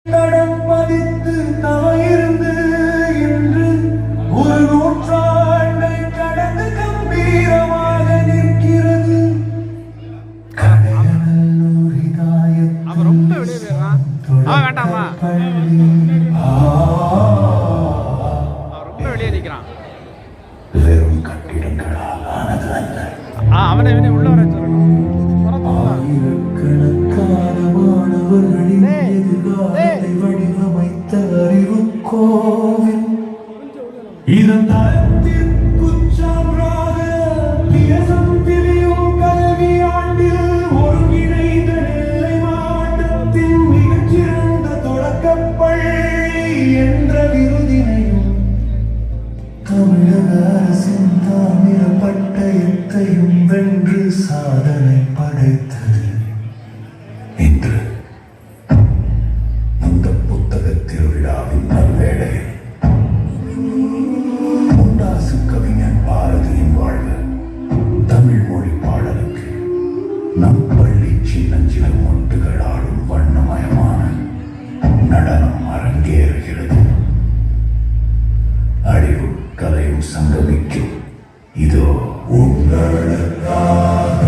தடம் பதித்து தவையிருந்து என்று ஒரு நூற்றாண்டை கடந்து கம்பீரமாக நிற்கிறது. கடையநல்லூர் இதாயத்தில் ரொம்ப வெளியே போயிடுறான். வேண்டாமா ரொம்ப வெளியே நிற்கிறான். வெறும் கட்டிடங்களால் ஆனது அல்ல. அவனை உள்ள வர ஆயிரக்கணக்கான மாணவர்களின் எதிர்காலத்தை வடிவமைத்த அறிவு கோவில். இதன் தரத்திற்குச்சான்றாக தேசம் பிரியும் கல்வி ஆண்டில் ஒருங்கிணைந்த நெல்லை மாவட்டத்தின் மிகச்சிறந்த தொடக்கப்பள்ளி என்ற விருதினையும் தமிழக அரசின் தாமிர பட்டயத்தையும் வென்று சாதனை படைத்தது. இன்று அந்த புத்தக திருவிழாவின் நல்வேளையில் முண்டாசு கவிஞர் பாரதியின் வாழ்வு தமிழ் மொழி பாடலுக்கு நம் பள்ளி சின்னஞ்சிறு மொட்டுகள் ஆடும் வண்ணமயமான நடனம் அரங்கேறுகிறது. அறிவு கலையும் சங்கமிக்கும். இதோ உங்களுக்காக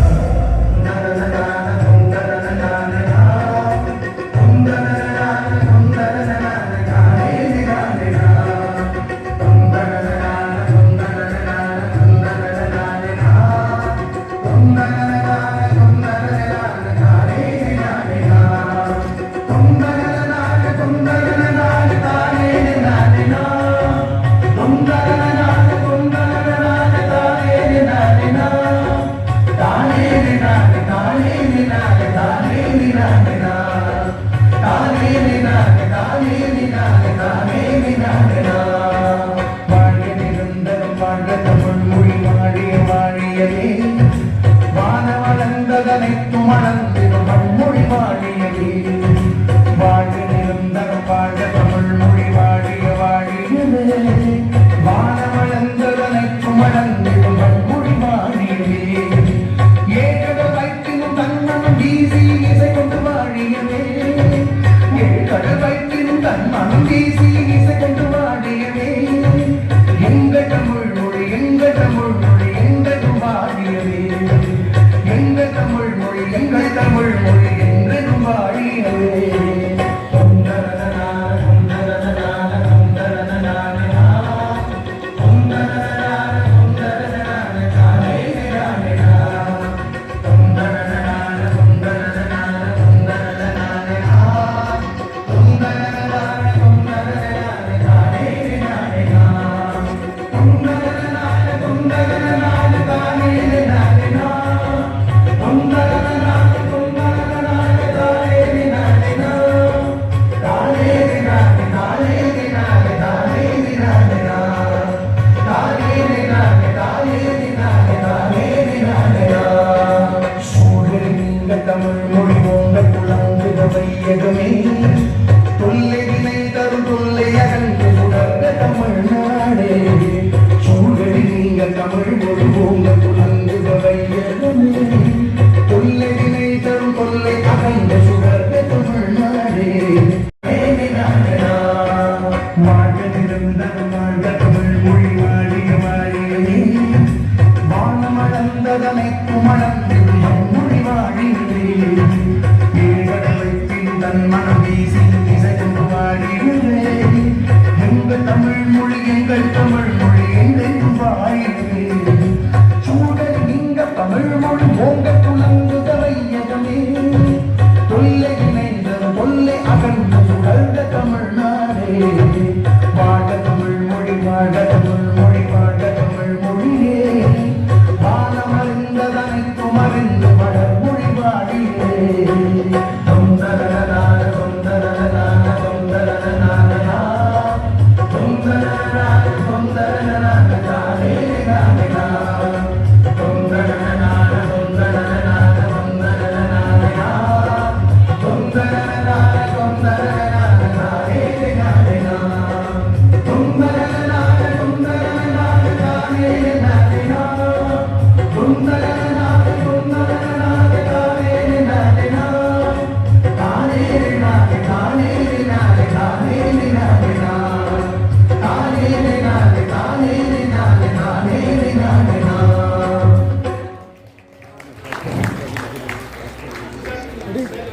அப்படி